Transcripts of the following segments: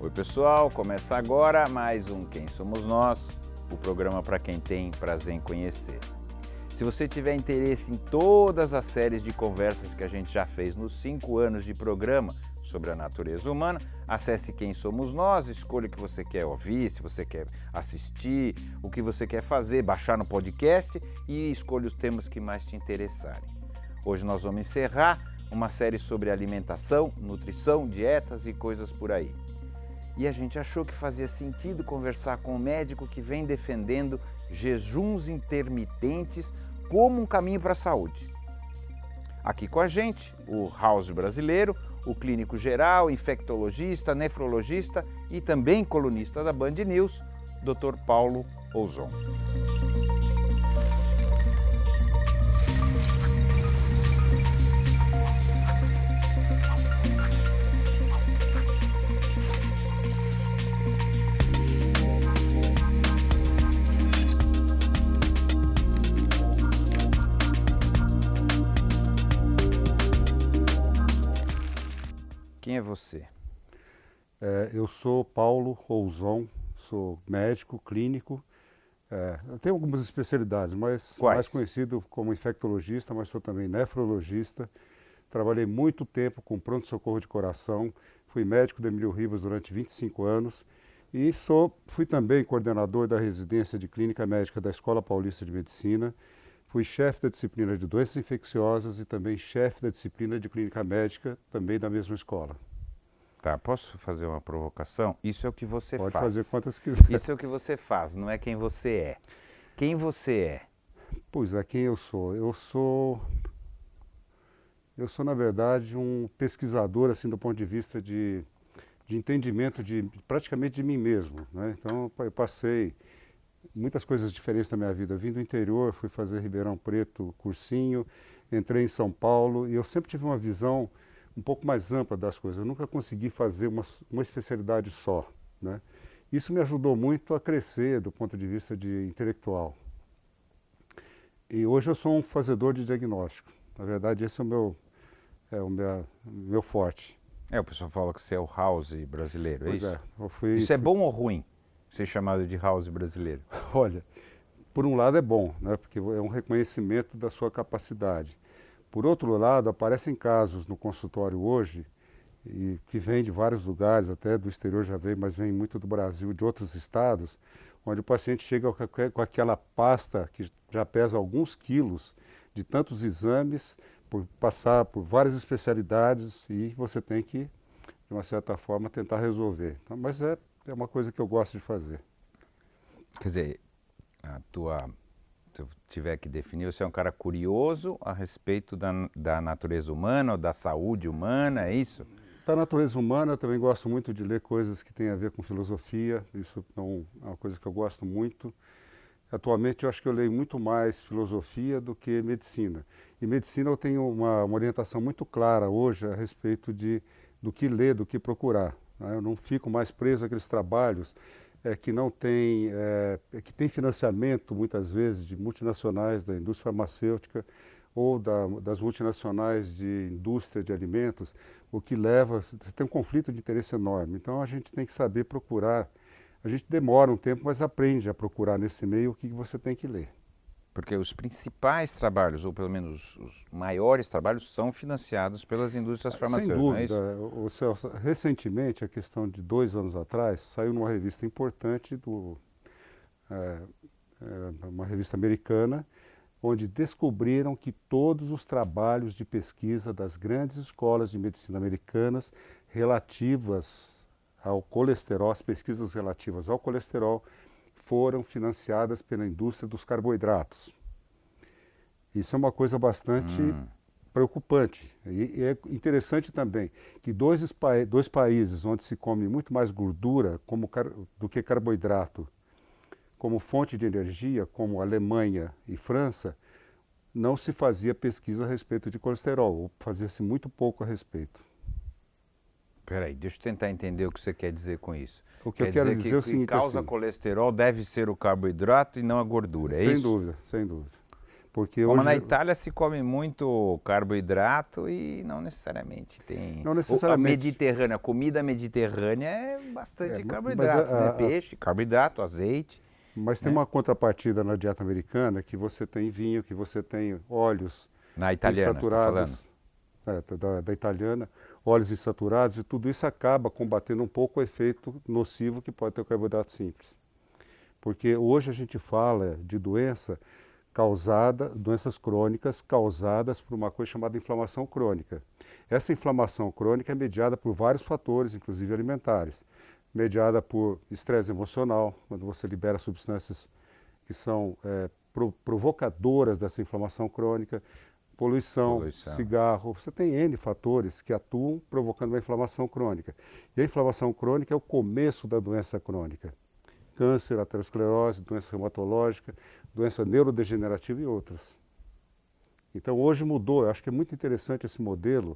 Oi pessoal, começa agora mais um Quem Somos Nós, o programa para quem tem prazer em conhecer. Se você tiver interesse em todas as séries de conversas que a gente já fez nos 5 anos de programa sobre a natureza humana, acesse Quem Somos Nós, escolha o que você quer ouvir, se você quer assistir, o que você quer fazer, baixar no podcast e escolha os temas que mais te interessarem. Hoje nós vamos encerrar uma série sobre alimentação, nutrição, dietas e coisas por aí. E a gente achou que fazia sentido conversar com um médico que vem defendendo jejuns intermitentes como um caminho para a saúde. Aqui com a gente, o House brasileiro, o clínico geral, infectologista, nefrologista e também colunista da Band News, Dr. Paulo Ouzon. Quem é você? Eu sou Paulo Ouzon, sou médico clínico. Eu tenho algumas especialidades, mas Quais? Mais conhecido como infectologista, mas sou também nefrologista. Trabalhei muito tempo com pronto-socorro de coração, fui médico do Emílio Ribas durante 25 anos e fui também coordenador da residência de clínica médica da Escola Paulista de Medicina. Fui chefe da disciplina de doenças infecciosas e também chefe da disciplina de clínica médica, também da mesma escola. Tá, posso fazer uma provocação? Isso é o que você Pode faz. fazer quantas quiser. Isso é o que você faz, não é quem você é. Quem você é? Pois é, quem eu sou? Eu sou, na verdade, um pesquisador, assim, do ponto de vista de entendimento praticamente de mim mesmo, né? Então, eu passei muitas coisas diferentes na minha vida. Vim do interior, fui fazer Ribeirão Preto, cursinho, entrei em São Paulo e eu sempre tive uma visão um pouco mais ampla das coisas. Eu nunca consegui fazer uma especialidade só, né? Isso me ajudou muito a crescer do ponto de vista intelectual. E hoje eu sou um fazedor de diagnóstico. Na verdade, esse é o meu forte. O pessoal fala que você é o House brasileiro, é Pois isso? Isso É bom ou ruim, ser chamado de House brasileiro? Olha, por um lado é bom, né, porque é um reconhecimento da sua capacidade. Por outro lado, aparecem casos no consultório hoje, e que vêm de vários lugares, até do exterior já veio, mas vem muito do Brasil, de outros estados, onde o paciente chega com aquela pasta que já pesa alguns quilos, de tantos exames, por passar por várias especialidades, e você tem que, de uma certa forma, tentar resolver. Então, mas é uma coisa que eu gosto de fazer. Quer dizer, se eu tiver que definir, você é um cara curioso a respeito da natureza humana ou da saúde humana, é isso? Da natureza humana, eu também gosto muito de ler coisas que têm a ver com filosofia, isso é uma coisa que eu gosto muito. Atualmente eu acho que eu leio muito mais filosofia do que medicina. E medicina eu tenho uma orientação muito clara hoje a respeito do que ler, do que procurar, né? Eu não fico mais preso àqueles trabalhos que tem financiamento muitas vezes de multinacionais da indústria farmacêutica ou das multinacionais de indústria de alimentos, o que tem um conflito de interesse enorme. Então a gente tem que saber procurar. A gente demora um tempo, mas aprende a procurar nesse meio o que você tem que ler. Porque os principais trabalhos, ou pelo menos os maiores trabalhos, são financiados pelas indústrias farmacêuticas, Sem não é isso? dúvida. Celso, recentemente, a questão de 2 anos atrás, saiu numa revista importante, uma revista americana, onde descobriram que todos os trabalhos de pesquisa das grandes escolas de medicina americanas relativas ao colesterol, as pesquisas relativas ao colesterol, foram financiadas pela indústria dos carboidratos. Isso é uma coisa bastante preocupante. E é interessante também que dois países onde se come muito mais gordura do que carboidrato, como fonte de energia, como Alemanha e França, não se fazia pesquisa a respeito de colesterol, ou fazia-se muito pouco a respeito. Peraí, deixa eu tentar entender o que você quer dizer com isso. O que eu quero dizer é o seguinte, que causa colesterol deve ser o carboidrato e não a gordura, é isso? Sem dúvida, sem dúvida. Porque Como hoje, na Itália se come muito carboidrato e não necessariamente tem... não necessariamente. A Mediterrânea, a comida mediterrânea é bastante carboidrato, mas né? Peixe, carboidrato, azeite. Mas tem uma contrapartida na dieta americana, que você tem vinho, que você tem óleos Na italiana, você está falando? Da italiana, óleos insaturados, e tudo isso acaba combatendo um pouco o efeito nocivo que pode ter o carboidrato simples. Porque hoje a gente fala de doenças crônicas causadas por uma coisa chamada inflamação crônica. Essa inflamação crônica é mediada por vários fatores, inclusive alimentares. Mediada por estresse emocional, quando você libera substâncias que são provocadoras dessa inflamação crônica, poluição, cigarro. Você tem N fatores que atuam provocando uma inflamação crônica. E a inflamação crônica é o começo da doença crônica. Câncer, aterosclerose, doença reumatológica, doença neurodegenerativa e outras. Então hoje mudou, eu acho que é muito interessante esse modelo.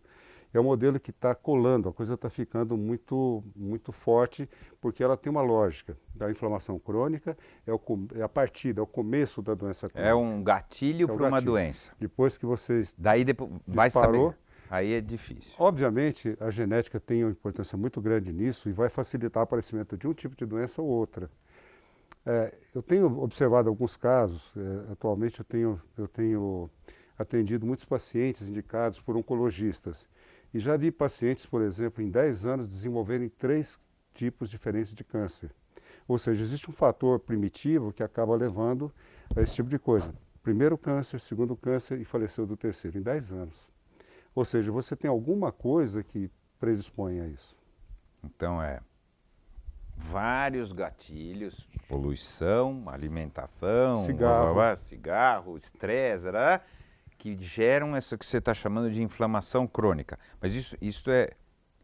É um modelo que está colando, a coisa está ficando muito, muito forte, porque ela tem uma lógica. Da inflamação crônica é a partida, é o começo da doença crônica. É um gatilho para uma doença. Depois que você Daí depois vai disparou, saber. Aí é difícil. Obviamente, a genética tem uma importância muito grande nisso e vai facilitar o aparecimento de um tipo de doença ou outra. Eu tenho observado alguns casos, atualmente eu tenho atendido muitos pacientes indicados por oncologistas. E já vi pacientes, por exemplo, em 10 anos desenvolverem 3 tipos diferentes de câncer. Ou seja, existe um fator primitivo que acaba levando a esse tipo de coisa. Primeiro câncer, segundo câncer e faleceu do terceiro, em 10 anos. Ou seja, você tem alguma coisa que predispõe a isso. Então vários gatilhos, poluição, alimentação, cigarro, estresse, que geram essa que você está chamando de inflamação crônica. Mas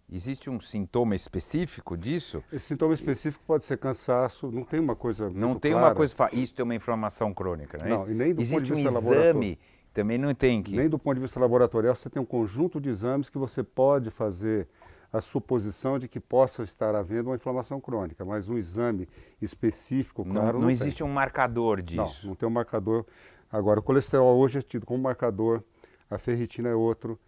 existe um sintoma específico disso? Esse sintoma específico pode ser cansaço, não tem uma coisa muito Não tem clara. uma coisa que fala, isso é uma inflamação crônica, né? Não, e nem do existe ponto de vista exame, também não tem que... Nem do ponto de vista laboratorial, você tem um conjunto de exames que você pode fazer a suposição de que possa estar havendo uma inflamação crônica, mas um exame específico, claro, não existe um marcador disso. Não tem um marcador. Agora, o colesterol hoje é tido como marcador, a ferritina é outro,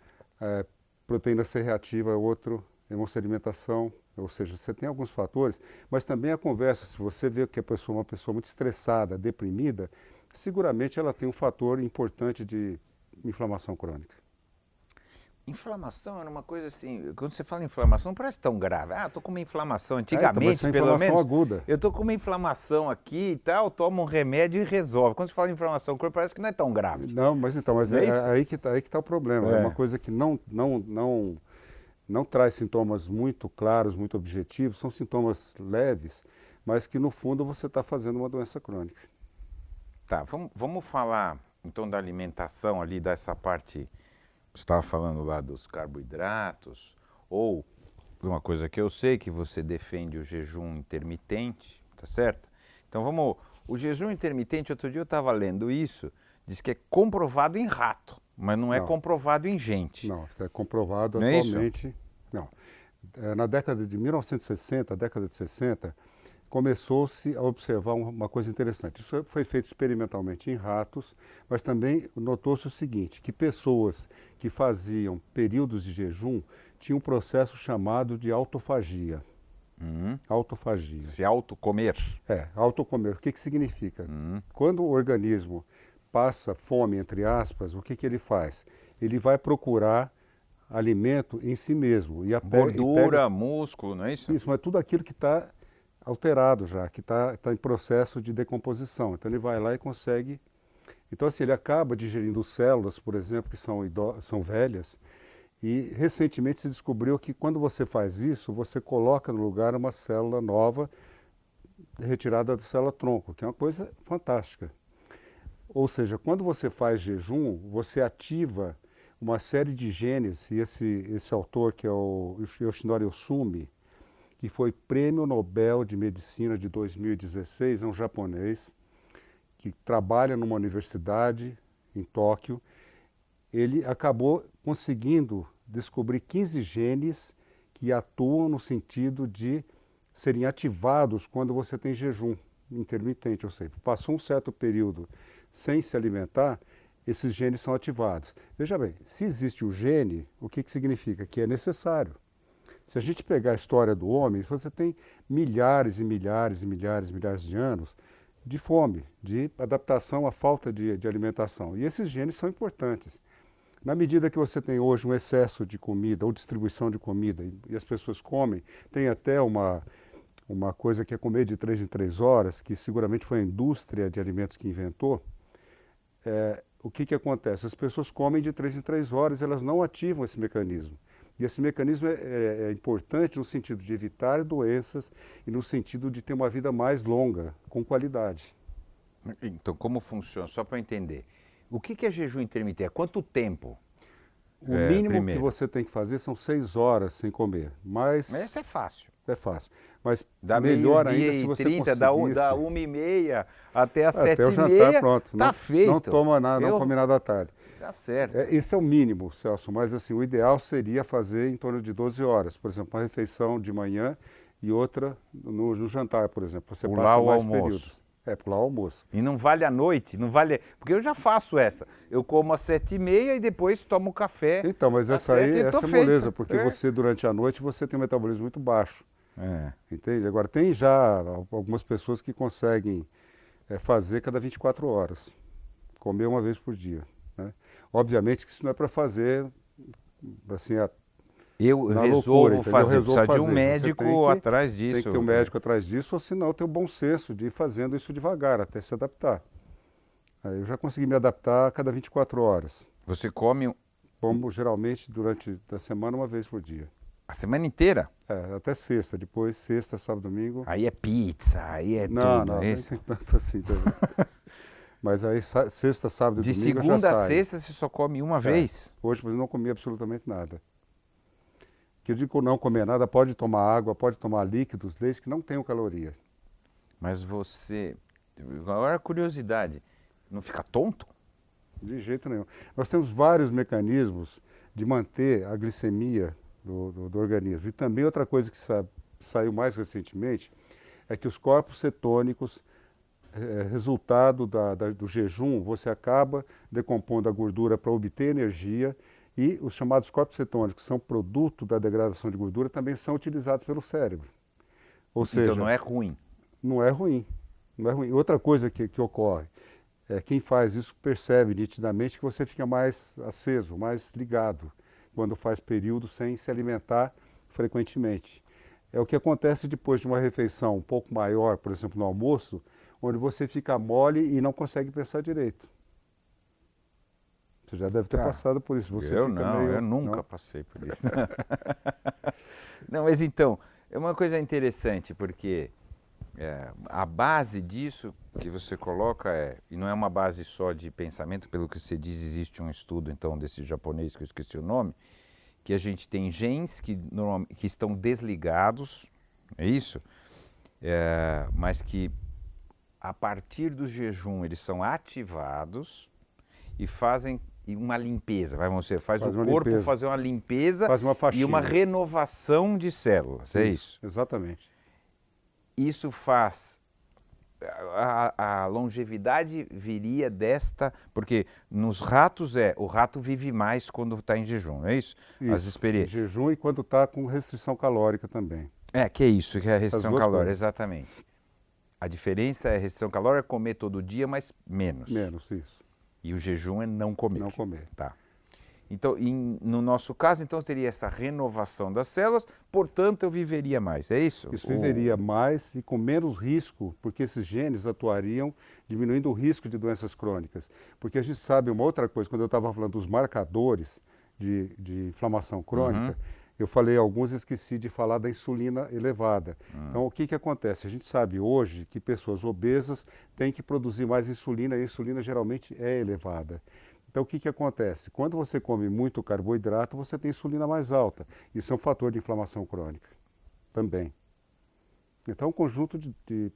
proteína C reativa é outro, hemossedimentação, ou seja, você tem alguns fatores, mas também a conversa, se você vê que a pessoa é uma pessoa muito estressada, deprimida, seguramente ela tem um fator importante de inflamação crônica. Inflamação era uma coisa assim, quando você fala inflamação não parece tão grave. Ah, estou com uma inflamação, antigamente então, pelo menos, aguda. Eu estou com uma inflamação aqui e tal, tomo um remédio e resolve. Quando você fala inflamação crônica parece que não é tão grave. Não, mas é aí que está o problema. É uma coisa que não traz sintomas muito claros, muito objetivos, são sintomas leves, mas que no fundo você está fazendo uma doença crônica. Tá, vamos falar então da alimentação ali, dessa parte... Você estava falando lá dos carboidratos, ou uma coisa que eu sei, que você defende o jejum intermitente, tá certo? Então o jejum intermitente, outro dia eu estava lendo isso, diz que é comprovado em rato, mas não é comprovado em gente. Não, é comprovado não atualmente. É isso? Não. Na década de 1960, década de 60, começou-se a observar uma coisa interessante. Isso foi feito experimentalmente em ratos, mas também notou-se o seguinte, que pessoas que faziam períodos de jejum tinham um processo chamado de autofagia. Autofagia. Se autocomer. Autocomer. O que significa? Quando o organismo passa fome, entre aspas, o que ele faz? Ele vai procurar alimento em si mesmo. Gordura, músculo, não é isso? Isso, mas tudo aquilo que está alterado já, que está em processo de decomposição. Então ele vai lá e consegue... Então assim, ele acaba digerindo células, por exemplo, que são velhas, e recentemente se descobriu que quando você faz isso, você coloca no lugar uma célula nova, retirada da célula-tronco, que é uma coisa fantástica. Ou seja, quando você faz jejum, você ativa uma série de genes, e esse autor, que é o Yoshinori Ohsumi, que foi Prêmio Nobel de Medicina de 2016, é um japonês que trabalha numa universidade em Tóquio. Ele acabou conseguindo descobrir 15 genes que atuam no sentido de serem ativados quando você tem jejum intermitente, ou seja, passou um certo período sem se alimentar, esses genes são ativados. Veja bem, se existe o gene, o que significa? Que é necessário. Se a gente pegar a história do homem, você tem milhares e milhares e milhares e milhares de anos de fome, de adaptação à falta de alimentação. E esses genes são importantes. Na medida que você tem hoje um excesso de comida ou distribuição de comida e as pessoas comem, tem até uma coisa que é comer de 3 em 3 horas, que seguramente foi a indústria de alimentos que inventou. O que acontece? As pessoas comem de 3 em 3 horas e elas não ativam esse mecanismo. E esse mecanismo é importante no sentido de evitar doenças e no sentido de ter uma vida mais longa, com qualidade. Então, como funciona? Só para eu entender. O que é jejum intermitente? Quanto tempo? O mínimo que você tem que fazer são 6 horas sem comer. Mas isso é fácil. É fácil. Mas da melhor ainda se você 30, conseguisse... Da 1h30 até as 7h30, até o jantar, pronto. Tá feito. Não toma nada, não come nada à tarde. Tá certo. Esse é o mínimo, Celso. Mas assim, o ideal seria fazer em torno de 12 horas. Por exemplo, uma refeição de manhã e outra no jantar, por exemplo. Você pular passa o mais almoço. períodos. Pular o almoço. E não vale à noite, não vale... Porque eu já faço essa. Eu como às 7h30 e depois tomo café. Então, mas essa é moleza, porque você, durante a noite, você tem um metabolismo muito baixo. Entende? Agora, tem já algumas pessoas que conseguem fazer cada 24 horas. Comer uma vez por dia. Né? Obviamente que isso não é para fazer assim... Eu resolvo fazer, precisa de um médico atrás disso. Tem que ter um médico atrás disso, ou senão ter o bom senso de ir fazendo isso devagar, até se adaptar. Aí eu já consegui me adaptar a cada 24 horas. Você come? Como geralmente durante a semana, uma vez por dia. A semana inteira? Até sexta, depois sexta, sábado, domingo. Aí é pizza, aí é tudo. Não, nem tem tanto assim também. Mas aí sexta, sábado e domingo de segunda a sexta você só come uma vez? Hoje, por exemplo, não comi absolutamente nada. Que eu digo não comer nada, pode tomar água, pode tomar líquidos, desde que não tenham caloria. Mas você... Agora, curiosidade, não fica tonto? De jeito nenhum. Nós temos vários mecanismos de manter a glicemia do organismo. E também outra coisa que saiu mais recentemente é que os corpos cetônicos, resultado do jejum, você acaba decompondo a gordura para obter energia. E os chamados corpos cetônicos, que são produto da degradação de gordura, também são utilizados pelo cérebro. Ou seja, então não é ruim? Não é ruim. Não é ruim. Outra coisa que ocorre, quem faz isso percebe nitidamente que você fica mais aceso, mais ligado, quando faz período sem se alimentar frequentemente. É o que acontece depois de uma refeição um pouco maior, por exemplo, no almoço, onde você fica mole e não consegue pensar direito. Você já deve ter passado por isso. Eu nunca passei por isso. Não, mas então, é uma coisa interessante, porque a base disso que você coloca e não é uma base só de pensamento, pelo que você diz, existe um estudo, então, desse japonês, que eu esqueci o nome, que a gente tem genes que estão desligados, é isso? Mas que, a partir do jejum, eles são ativados e fazem uma limpeza, você faz o corpo fazer uma limpeza, faz uma faxina. E uma renovação de células, é isso? Exatamente. Isso faz, a longevidade viria desta, porque nos ratos o rato vive mais quando está em jejum, não é isso? As experiências. Em jejum e quando está com restrição calórica também. Que é isso, que é a restrição calórica, exatamente. A diferença é a restrição calórica, comer todo dia, mas menos. Menos, isso. E o jejum é não comer. Não comer. Tá. Então, no nosso caso, então, teria essa renovação das células, portanto, eu viveria mais, é isso? Isso, viveria mais e com menos risco, porque esses genes atuariam diminuindo o risco de doenças crônicas. Porque a gente sabe uma outra coisa, quando eu estava falando dos marcadores de inflamação crônica, eu falei alguns e esqueci de falar da insulina elevada. Então, o que acontece? A gente sabe hoje que pessoas obesas têm que produzir mais insulina e a insulina geralmente é elevada. Então, o que acontece? Quando você come muito carboidrato, você tem insulina mais alta. Isso é um fator de inflamação crônica também. Então, é um conjunto de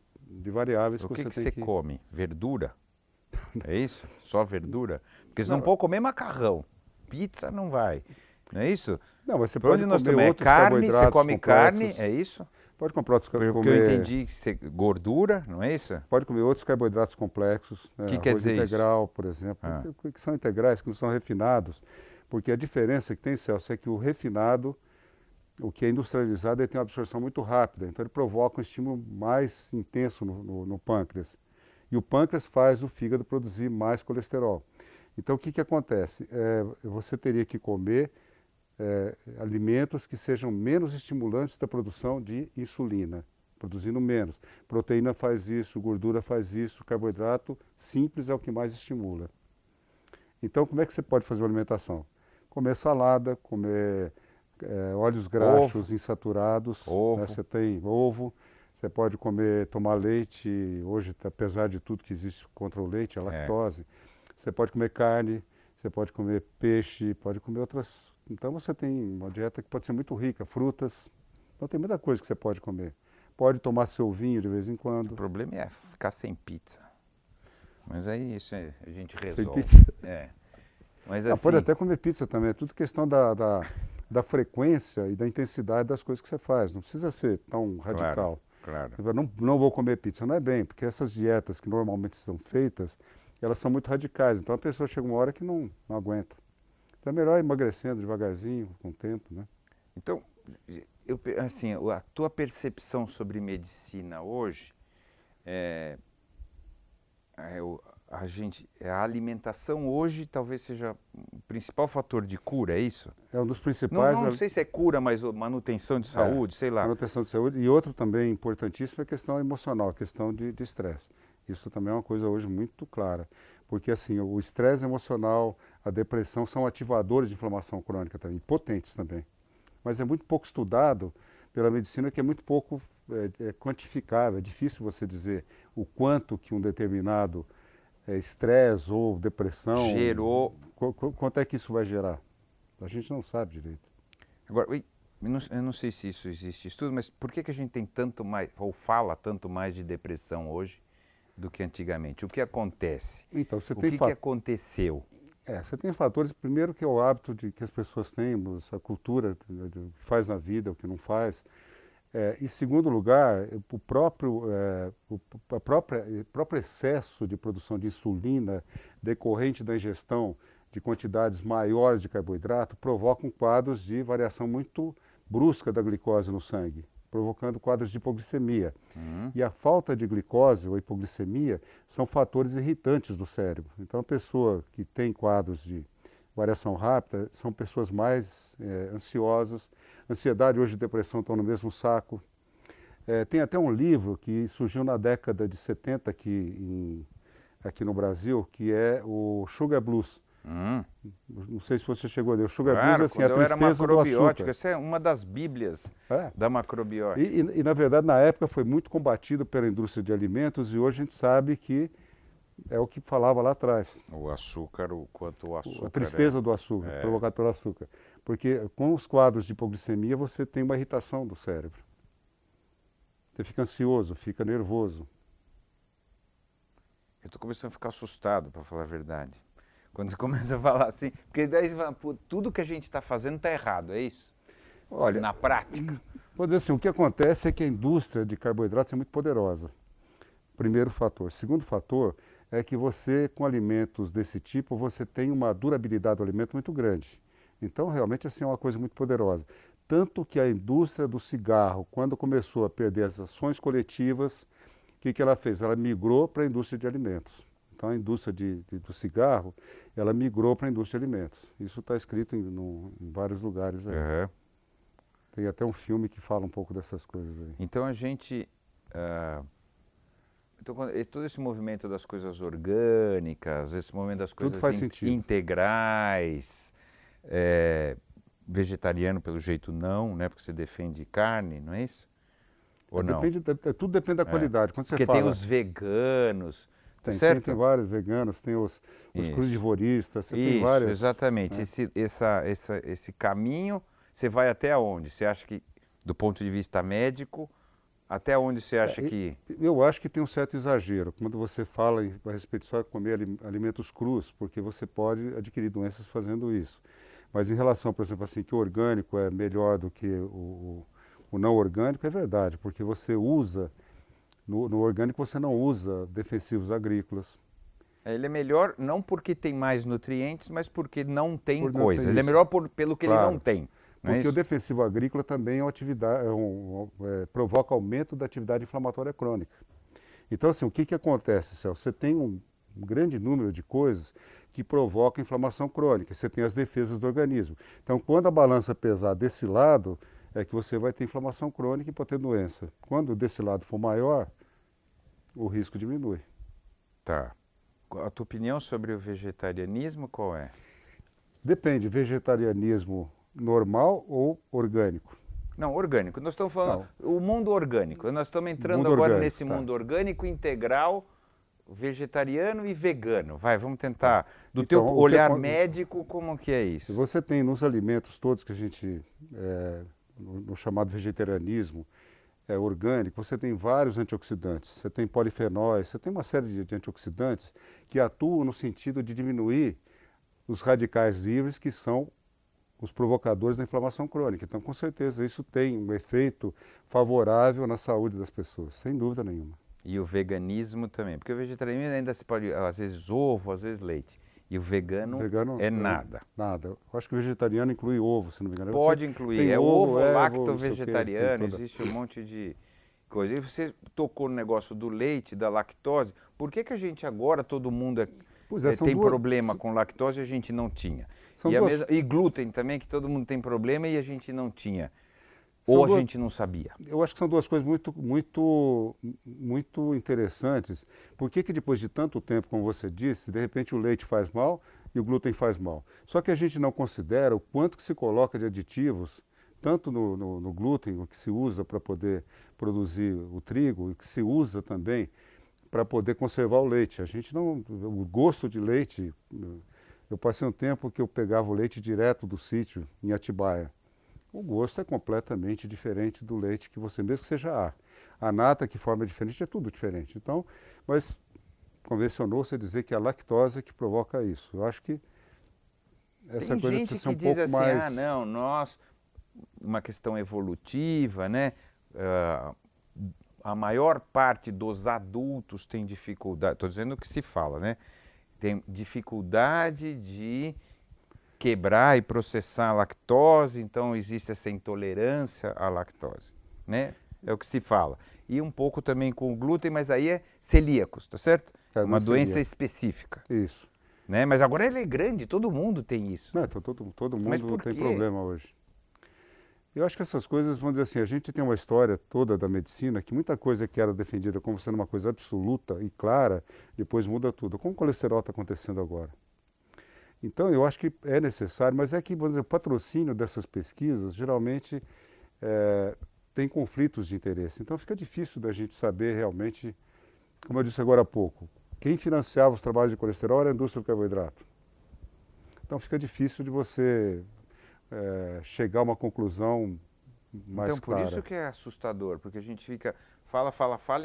variáveis que você tem que... O que você come? Verdura? É isso? Só verdura? Porque você não pode comer macarrão. Pizza não vai. Não é isso? Não, mas você pode onde nós comer outros carne, você come complexos. carne, é isso? Pode comprar outros Porque eu entendi que gordura, não é isso? Pode comer outros carboidratos complexos, O que quer dizer integral, por exemplo, que são integrais, que não são refinados, porque a diferença que tem, Celso, é que o refinado, o que é industrializado, ele tem uma absorção muito rápida, então ele provoca um estímulo mais intenso no pâncreas. E o pâncreas faz o fígado produzir mais colesterol. Então o que acontece? Você teria que comer alimentos que sejam menos estimulantes da produção de insulina, produzindo menos. Proteína faz isso, gordura faz isso, carboidrato simples é o que mais estimula. Então, como é que você pode fazer uma alimentação? Comer salada, comer óleos graxos insaturados, né? Você tem ovo, você pode tomar leite, hoje, apesar de tudo que existe contra o leite, a lactose, você pode comer carne, você pode comer peixe, pode comer outras. Então você tem uma dieta que pode ser muito rica, frutas. Então tem muita coisa que você pode comer. Pode tomar seu vinho de vez em quando. O problema é ficar sem pizza. Mas aí isso a gente resolve. Sem pizza? Mas assim... Pode até comer pizza também. É tudo questão da frequência e da intensidade das coisas que você faz. Não precisa ser tão radical. Claro. Não vou comer pizza. Não é bem, porque essas dietas que normalmente são feitas, elas são muito radicais. Então a pessoa chega uma hora que não aguenta. Então é melhor ir emagrecendo devagarzinho, com o tempo, né? Então, assim, a tua percepção sobre medicina hoje a alimentação hoje talvez seja o principal fator de cura, é isso? É um dos principais. Não sei se é cura, mas manutenção de saúde, sei lá. Manutenção de saúde. E outro também importantíssimo é a questão emocional, a questão de estresse. Isso também é uma coisa hoje muito clara. Porque assim, o estresse emocional, a depressão são ativadores de inflamação crônica também, potentes também. Mas é muito pouco estudado pela medicina, que é muito pouco quantificável. É difícil você dizer o quanto que um determinado estresse ou depressão gerou. Quanto é que isso vai gerar? A gente não sabe direito. Agora, eu não sei se isso existe estudo, mas por que a gente tem tanto mais, ou fala tanto mais de depressão hoje do que antigamente? O que acontece? Então, o que aconteceu? Você tem fatores, primeiro que é o hábito que as pessoas têm, essa cultura do que faz na vida, o que não faz. Em segundo lugar, o próprio excesso de produção de insulina decorrente da ingestão de quantidades maiores de carboidrato provocam quadros de variação muito brusca da glicose no sangue, provocando quadros de hipoglicemia. E a falta de glicose ou hipoglicemia são fatores irritantes do cérebro. Então, a pessoa que tem quadros de variação rápida são pessoas mais ansiosas. Ansiedade hoje e depressão estão no mesmo saco. Tem até um livro que surgiu na década de 70 aqui no Brasil, que é o Sugar Blues. Não sei se você chegou a ler. O Sugar Blues é assim, a tristeza do açúcar. Essa é uma das bíblias da macrobiótica. E, na verdade, na época foi muito combatido pela indústria de alimentos e hoje a gente sabe que é o que falava lá atrás. O açúcar, o quanto o açúcar... A tristeza do açúcar, provocada pelo açúcar. Porque com os quadros de hipoglicemia você tem uma irritação do cérebro. Você fica ansioso, fica nervoso. Eu estou começando a ficar assustado, para falar a verdade. Quando você começa a falar assim, porque daí você fala, tudo que a gente está fazendo está errado, é isso? Olha, na prática. Vou dizer assim, o que acontece é que a indústria de carboidratos é muito poderosa. Primeiro fator. Segundo fator é que você, com alimentos desse tipo, você tem uma durabilidade do alimento muito grande. Então, realmente, assim, é uma coisa muito poderosa. Tanto que a indústria do cigarro, quando começou a perder as ações coletivas, o que ela fez? Ela migrou para a indústria de alimentos. Então, a indústria do cigarro, ela migrou para a indústria de alimentos. Isso está escrito em vários lugares aí. Tem até um filme que fala um pouco dessas coisas aí. Então, a gente... todo esse movimento das coisas orgânicas, esse movimento das coisas integrais, vegetariano pelo jeito não, né? Porque você defende carne, não é isso? Ou não? Tudo depende da qualidade. Quando você Porque tem os veganos... Tem vários veganos, tem os crudivoristas, você tem vários. Exatamente. Esse caminho, você vai até onde? Você acha que, do ponto de vista médico, até onde você acha que... Eu acho que tem um certo exagero, quando você fala a respeito só de comer alimentos crus, porque você pode adquirir doenças fazendo isso. Mas em relação, por exemplo, assim, que o orgânico é melhor do que o o não orgânico, é verdade, porque você usa, no orgânico você não usa defensivos agrícolas. Ele é melhor não porque tem mais nutrientes, mas porque não tem Por não coisas. ter Ele é isso. melhor pelo que ele Claro. não tem. Não é Porque o isso? defensivo agrícola também é uma atividade, provoca aumento da atividade inflamatória crônica. Então, assim, o que acontece, Celso? Você tem um grande número de coisas que provocam inflamação crônica. Você tem as defesas do organismo. Então, quando a balança pesar desse lado, é que você vai ter inflamação crônica e pode ter doença. Quando desse lado for maior, o risco diminui. Tá. A tua opinião sobre o vegetarianismo qual é? Depende, vegetarianismo normal ou orgânico? Não, orgânico. Nós estamos falando o mundo orgânico. Nós estamos entrando Mundo agora orgânico, nesse tá. mundo orgânico integral, vegetariano e vegano. Vai, vamos tentar, do Então, teu o que olhar acon- médico, como que é isso? Você tem nos alimentos todos que a gente, no chamado vegetarianismo orgânico, você tem vários antioxidantes, você tem polifenóis, você tem uma série de antioxidantes que atuam no sentido de diminuir os radicais livres que são os provocadores da inflamação crônica. Então, com certeza, isso tem um efeito favorável na saúde das pessoas, sem dúvida nenhuma. E o veganismo também, porque o vegetarianismo ainda se pode, às vezes ovo, às vezes leite. E o vegano é nada. Nada. Eu acho que o vegetariano inclui ovo, se não me engano. Pode Você incluir, tem é ovo, não lacto, sei o quê, vegetariano, tem toda- existe um monte de coisa. E você tocou no negócio do leite, da lactose. Por que a gente agora, todo mundo Pois é, são tem duas- problema com lactose e a gente não tinha? São E, duas- e glúten também, que todo mundo tem problema e a gente não tinha. São Ou a duas- gente não sabia. Eu acho que são duas coisas muito interessantes. Por que depois de tanto tempo, como você disse, de repente o leite faz mal e o glúten faz mal? Só que a gente não considera o quanto que se coloca de aditivos, tanto no glúten, o que se usa para poder produzir o trigo, e o que se usa também para poder conservar o leite. A gente não... O gosto de leite... Eu passei um tempo que eu pegava o leite direto do sítio, em Atibaia. O gosto é completamente diferente do leite que você, mesmo que seja A. A nata, que forma diferente, é tudo diferente. Então, mas convencionou-se dizer que é a lactose que provoca isso. Eu acho que essa Tem coisa gente precisa ser que um diz pouco assim, mais... ah, não, nós, uma questão evolutiva, né? A maior parte dos adultos tem dificuldade, estou dizendo o que se fala, né? Tem dificuldade de quebrar e processar a lactose, então existe essa intolerância à lactose, né? É o que se fala. E um pouco também com o glúten, mas aí é celíacos, tá certo? É, Uma não doença seria. específica, Isso. né? Mas agora ele é grande, todo mundo tem isso. Não, todo Mas mundo por tem quê? problema hoje. Eu acho que essas coisas, vamos dizer assim, a gente tem uma história toda da medicina que muita coisa que era defendida como sendo uma coisa absoluta e clara, depois muda tudo. Como o colesterol está acontecendo agora. Então, eu acho que é necessário, mas é que, vamos dizer, o patrocínio dessas pesquisas geralmente tem conflitos de interesse. Então, fica difícil da gente saber realmente, como eu disse agora há pouco, quem financiava os trabalhos de colesterol era a indústria do carboidrato. Então, fica difícil de você chegar a uma conclusão mais Então, por clara. isso que é assustador, porque a gente fica, fala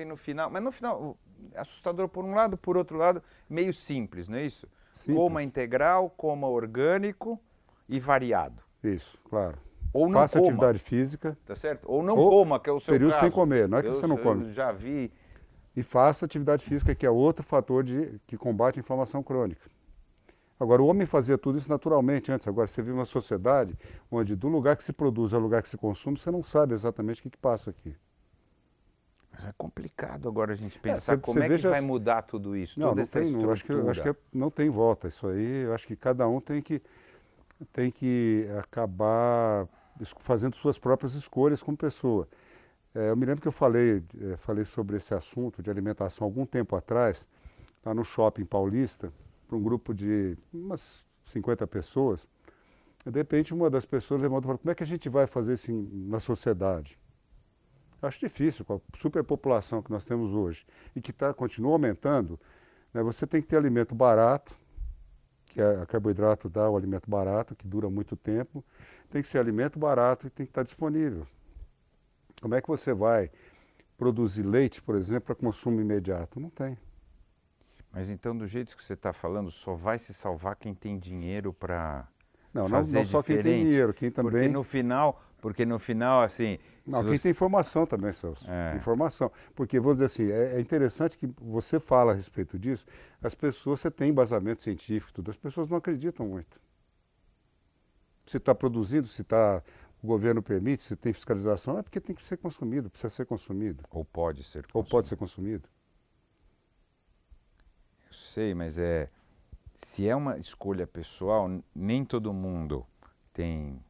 e no final, mas no final, é assustador por um lado, por outro lado, meio simples, não é isso? Simples. Coma integral, coma orgânico e variado. Isso, claro. Ou não Faça coma, atividade física. tá certo? Ou não Ou coma, que é o seu período caso. sem comer, não é que você não come. Eu já vi. E faça atividade física, que é outro fator que combate a inflamação crônica. Agora, o homem fazia tudo isso naturalmente antes. Agora, você vive uma sociedade onde do lugar que se produz ao lugar que se consome, você não sabe exatamente o que passa aqui. Mas é complicado agora a gente pensar você como é que veja vai mudar tudo isso, Não, toda não essa tem, estrutura. eu acho que não tem volta. Isso aí, eu acho que cada um tem que acabar fazendo suas próprias escolhas como pessoa. Eu me lembro que eu falei sobre esse assunto de alimentação algum tempo atrás, lá no Shopping Paulista, para um grupo de umas 50 pessoas. De repente, uma das pessoas levantou e falou: como é que a gente vai fazer isso na sociedade? Eu acho difícil, com a superpopulação que nós temos hoje e que continua aumentando, né, você tem que ter alimento barato, que a carboidrato dá o alimento barato, que dura muito tempo, tem que ser alimento barato e tem que estar disponível. Como é que você vai produzir leite, por exemplo, para consumo imediato? Não tem. Mas então, do jeito que você está falando, só vai se salvar quem tem dinheiro para Não fazer só quem tem diferente? dinheiro, quem também... Porque no final, Porque no final, assim... Não, quem tem informação também, Celso. É. Informação. Porque, vou dizer assim, é interessante que você fala a respeito disso, as pessoas, você tem embasamento científico, tudo, as pessoas não acreditam muito. Se está produzindo, se o governo permite, se tem fiscalização, é porque tem que ser consumido, precisa ser consumido. Ou pode ser consumido. Ou pode ser consumido. Eu sei, mas se é uma escolha pessoal, nem todo mundo tem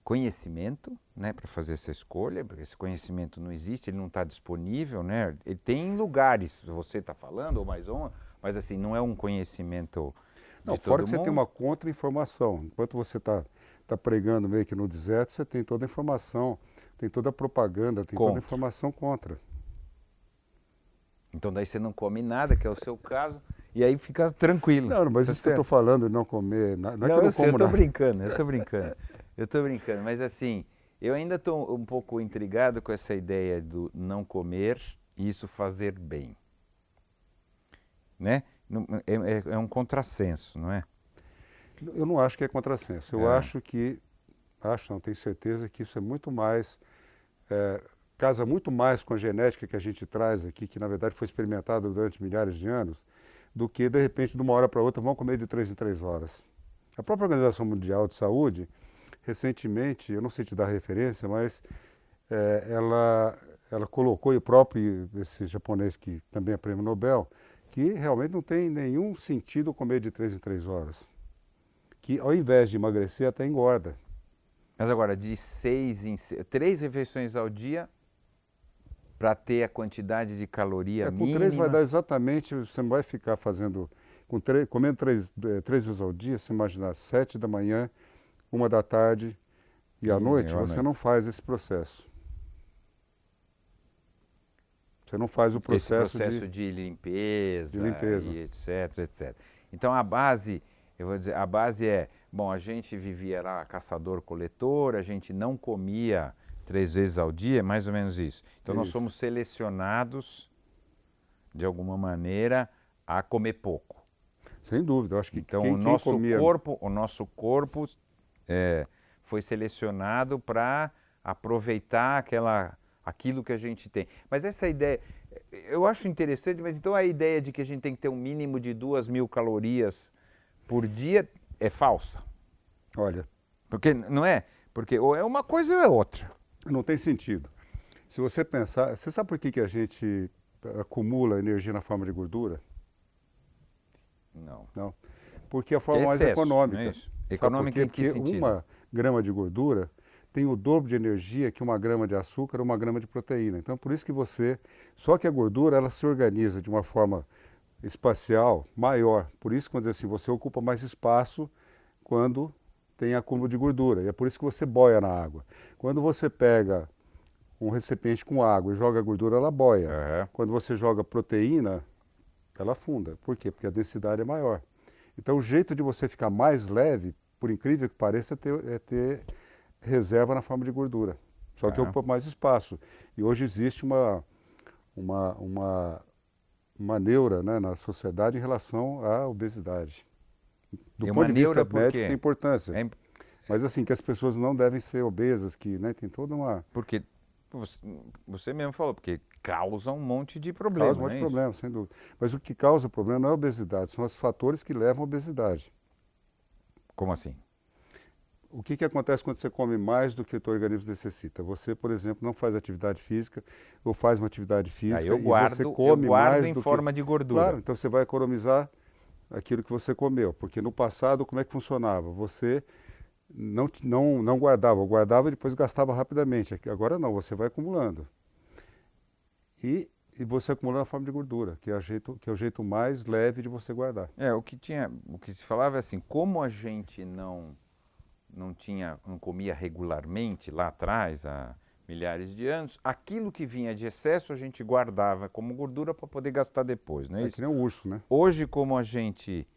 conhecimento, né, para fazer essa escolha, porque esse conhecimento não existe, ele não está disponível, né? Ele tem em lugares, você está falando, ou mais um, mas assim, não é um conhecimento Não, de todo fora que mundo. você tem uma contra-informação. Enquanto você está pregando meio que no deserto, você tem toda a informação, tem toda a propaganda, tem toda a informação contra. Então daí você não come nada, que é o seu caso, e aí fica tranquilo. Não, mas tá isso que eu estou falando de não comer, não é que eu não eu sei, como eu nada. Eu estou brincando, mas assim, eu ainda estou um pouco intrigado com essa ideia do não comer e isso fazer bem. Né? É um contrassenso, não é? Eu não acho que é contrassenso. Eu não, tenho certeza que isso é muito mais, casa muito mais com a genética que a gente traz aqui, que na verdade foi experimentada durante milhares de anos, do que de repente de uma hora para outra vão comer de 3 em 3 horas. A própria Organização Mundial de Saúde, recentemente, eu não sei te dar referência, mas ela colocou, e o próprio esse japonês que também é prêmio Nobel, que realmente não tem nenhum sentido comer de 3 em 3 horas. Que ao invés de emagrecer, até engorda. Mas agora, de 3 refeições ao dia para ter a quantidade de caloria Com mínima. 3 vai dar exatamente, você não vai ficar fazendo, comendo 3 vezes ao dia, se imaginar 7 da manhã, 1 da tarde e à noite, você não faz esse processo. Você não faz o processo, de limpeza, limpeza. E etc, etc. Então a base, eu vou dizer, a base é, bom, a gente vivia lá caçador-coletor, a gente não comia 3 vezes ao dia, mais ou menos isso. Então nós somos selecionados, de alguma maneira, a comer pouco. Sem dúvida, eu acho que então quem comia... o nosso corpo foi selecionado para aproveitar aquilo que a gente tem. Mas essa ideia, eu acho interessante, mas então a ideia de que a gente tem que ter um mínimo de 2.000 calorias por dia é falsa. Olha... Porque não é? Porque ou é uma coisa ou é outra. Não tem sentido. Se você pensar, você sabe por que a gente acumula energia na forma de gordura? Não. Não. Porque é a forma mais excesso, econômica. não é isso? Econômica em que sentido? 1 grama de gordura tem o dobro de energia que 1 grama de açúcar ou 1 grama de proteína. Então, por isso que só que a gordura, ela se organiza de uma forma espacial maior. Por isso, quando diz assim, você ocupa mais espaço quando tem acúmulo de gordura. E é por isso que você boia na água. Quando você pega um recipiente com água e joga a gordura, ela boia. Uhum. Quando você joga proteína, ela afunda. Por quê? Porque a densidade é maior. Então, o jeito de você ficar mais leve, por incrível que pareça, é ter reserva na forma de gordura. Só que ocupa mais espaço. E hoje existe uma neura, né, na sociedade em relação à obesidade. Do ponto de vista médico tem importância. Mas assim, que as pessoas não devem ser obesas, que, né, tem toda uma... Porque você mesmo falou, porque causa um monte de problemas. Causa um monte de problemas, sem dúvida. Mas o que causa o problema não é a obesidade, são os fatores que levam à obesidade. Como assim? O que acontece quando você come mais do que o teu organismo necessita? Você, por exemplo, não faz atividade física ou faz uma atividade física e você come mais em forma de gordura. Claro, então você vai economizar aquilo que você comeu, porque no passado como é que funcionava? Você não guardava e depois gastava rapidamente. Agora não, você vai acumulando. E você acumula na forma de gordura, que é o jeito mais leve de você guardar. O que se falava é assim, como a gente não comia regularmente lá atrás, há milhares de anos, aquilo que vinha de excesso a gente guardava como gordura para poder gastar depois, não é isso? Que nem um urso, né? Hoje, como a gente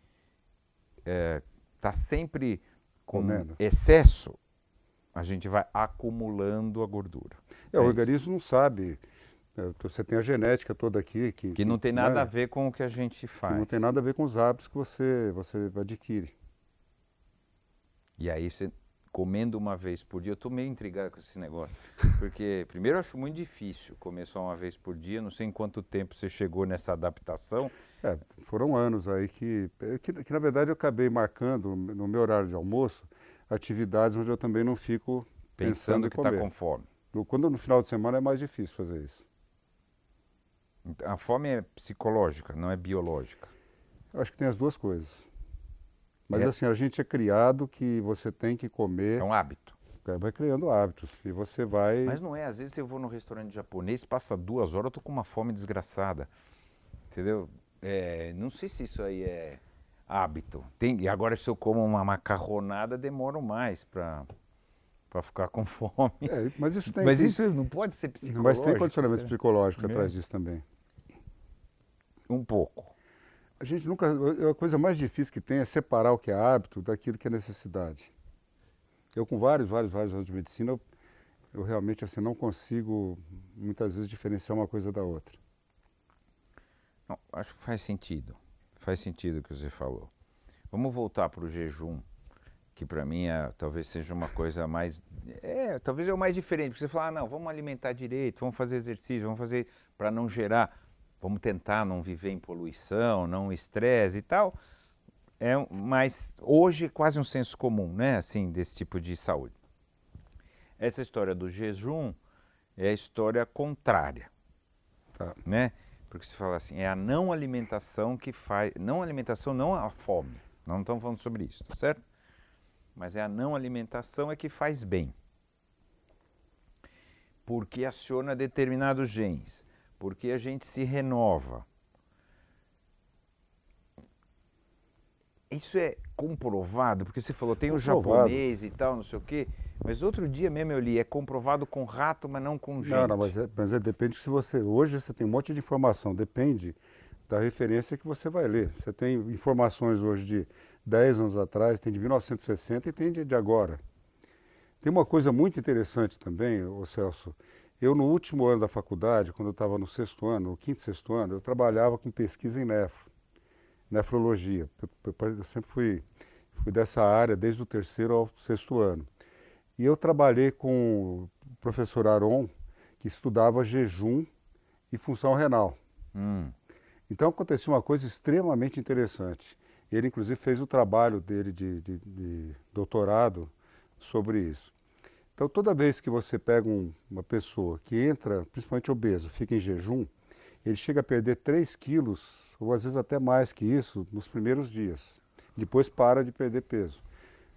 está sempre com comendo excesso, a gente vai acumulando a gordura. O organismo não sabe. Você tem a genética toda aqui. Que não tem nada a ver com o que a gente faz. Que não tem nada a ver com os hábitos que você adquire. E aí, comendo uma vez por dia, eu estou meio intrigado com esse negócio. Porque, primeiro, eu acho muito difícil comer só uma vez por dia, não sei em quanto tempo você chegou nessa adaptação. Foram anos aí que na verdade eu acabei marcando no meu horário de almoço atividades onde eu também não fico Pensando em que está comer. com fome. Quando no final de semana é mais difícil fazer isso. A fome é psicológica, não é biológica. Eu acho que tem as duas coisas. Mas É. assim, a gente é criado que você tem que comer, É um hábito. vai criando hábitos e você vai... Mas não é, às vezes eu vou no restaurante japonês, passa 2 horas, eu tô com uma fome desgraçada. Entendeu? Não sei se isso aí é hábito. E agora se eu como uma macarronada, demoro mais para ficar com fome. Mas isso tem... Mas isso não pode ser psicológico? Mas tem condicionamento será? psicológico Mesmo? atrás disso também. Um pouco. A gente nunca... A coisa mais difícil que tem é separar o que é hábito daquilo que é necessidade. Eu com vários anos de medicina, eu realmente assim, não consigo muitas vezes diferenciar uma coisa da outra. Não, acho que faz sentido. Faz sentido o que você falou. Vamos voltar para o jejum, que para mim talvez seja uma coisa mais... talvez é o mais diferente, porque você fala, não, vamos alimentar direito, vamos fazer exercício, vamos fazer para não gerar, vamos tentar não viver em poluição, não estresse e tal. Mas hoje é quase um senso comum, né, assim, desse tipo de saúde. Essa história do jejum é a história contrária, Tá. né? Porque você fala assim, é a não alimentação que faz... Não alimentação, não a fome. Nós não estamos falando sobre isso, tá certo? Mas é a não alimentação que faz bem. Porque aciona determinados genes. Porque a gente se renova. Isso é comprovado? Porque você falou, tem o japonês e tal, não sei o quê. Mas outro dia mesmo eu li, é comprovado com rato, mas não com gente. Não, mas depende se você... Hoje você tem um monte de informação, depende da referência que você vai ler. Você tem informações hoje de 10 anos atrás, tem de 1960 e tem de agora. Tem uma coisa muito interessante também, ô Celso. Eu no último ano da faculdade, quando eu estava no 6º ano, no 5º, 6º ano, eu trabalhava com pesquisa em nefrologia. Eu sempre fui dessa área desde o 3º ao 6º ano. E eu trabalhei com o professor Aron, que estudava jejum e função renal. Então acontecia uma coisa extremamente interessante. Ele inclusive fez o trabalho dele de doutorado sobre isso. Então toda vez que você pega uma pessoa que entra, principalmente obeso, fica em jejum, ele chega a perder 3 quilos, ou às vezes até mais que isso, nos primeiros dias. Depois para de perder peso.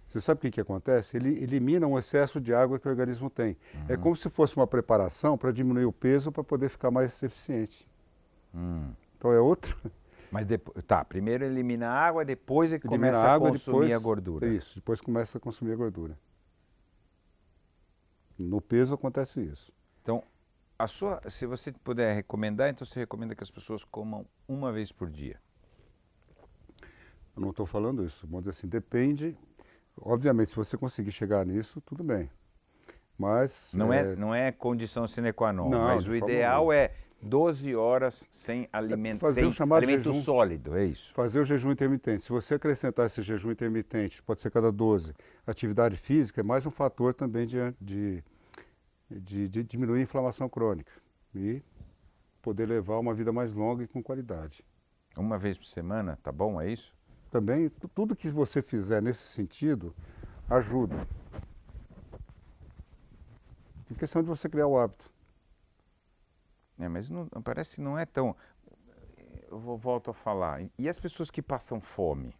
Você sabe o que acontece? Ele elimina um excesso de água que o organismo tem. É como se fosse uma preparação para diminuir o peso para poder ficar mais eficiente. Então é outro... Mas depois, primeiro elimina a água, depois é que Elimina começa a água, a consumir depois, a gordura. Isso, depois começa a consumir a gordura. No peso acontece isso. Então, se você puder recomendar, então você recomenda que as pessoas comam uma vez por dia. Eu não estou falando isso, vamos dizer assim, depende. Obviamente, se você conseguir chegar nisso, tudo bem. Mas... Não é condição sine qua non, Não, mas de o forma ideal alguma. é 12 horas sem alimento, fazer sem o chamado alimento jejum. sólido, é isso. Fazer o jejum intermitente. Se você acrescentar esse jejum intermitente, pode ser cada 12, atividade física é mais um fator também de diminuir a inflamação crônica e poder levar uma vida mais longa e com qualidade. Uma vez por semana, tá bom, é isso? Também, tudo que você fizer nesse sentido ajuda. É questão de você criar o hábito. Mas parece que não é tão... volto a falar. E as pessoas que passam fome?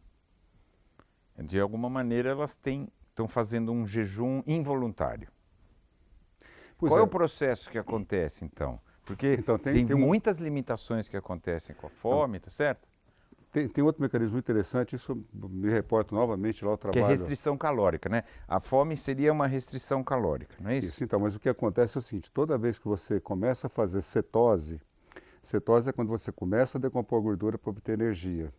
De alguma maneira elas estão fazendo um jejum involuntário. Qual é o processo que acontece então? Porque Então, tem muitas limitações que acontecem com a fome, tá certo? Tem outro mecanismo interessante, isso me reporto novamente lá ao trabalho. Que é restrição calórica, né? A fome seria uma restrição calórica, não é isso? Isso, então, mas o que acontece é o seguinte, toda vez que você começa a fazer cetose é quando você começa a decompor a gordura para obter energia.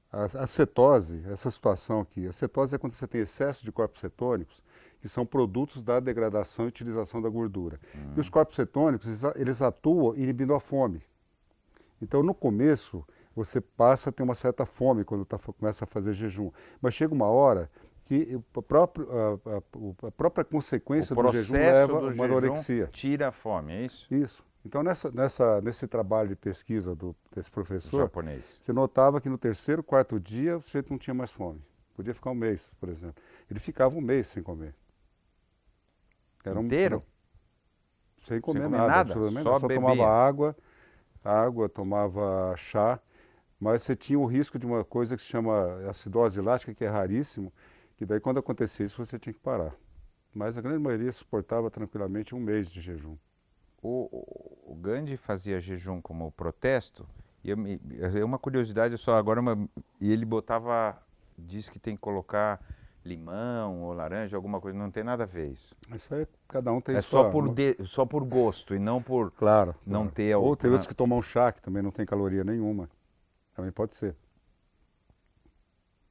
A cetose, essa situação aqui, a cetose é quando você tem excesso de corpos cetônicos, que são produtos da degradação e utilização da gordura. E os corpos cetônicos, eles atuam inibindo a fome. Então, no começo, você passa a ter uma certa fome quando começa a fazer jejum. Mas chega uma hora que a própria consequência do jejum processo leva do a uma jejum anorexia. tira a fome, é isso? Isso. Então, nesse trabalho de pesquisa desse professor, Japonês. você notava que no terceiro, quarto dia, o sujeito não tinha mais fome. Podia ficar um mês, por exemplo. Ele ficava um mês sem comer. Inteiro? Sem comer Sem comer nada, nada? absolutamente. Só Só bebia? tomava água, tomava chá, mas você tinha o risco de uma coisa que se chama acidose lática, que é raríssimo, que daí quando acontecia isso você tinha que parar. Mas a grande maioria suportava tranquilamente um mês de jejum. O Gandhi fazia jejum como protesto, e é uma curiosidade só agora, e ele diz que tem que colocar limão ou laranja, alguma coisa, não tem nada a ver isso. Isso aí, cada um tem É sua... só por gosto e não por Claro. não Claro. ter... Ou tem outros que tomam chá, que também não tem caloria nenhuma. Também pode ser.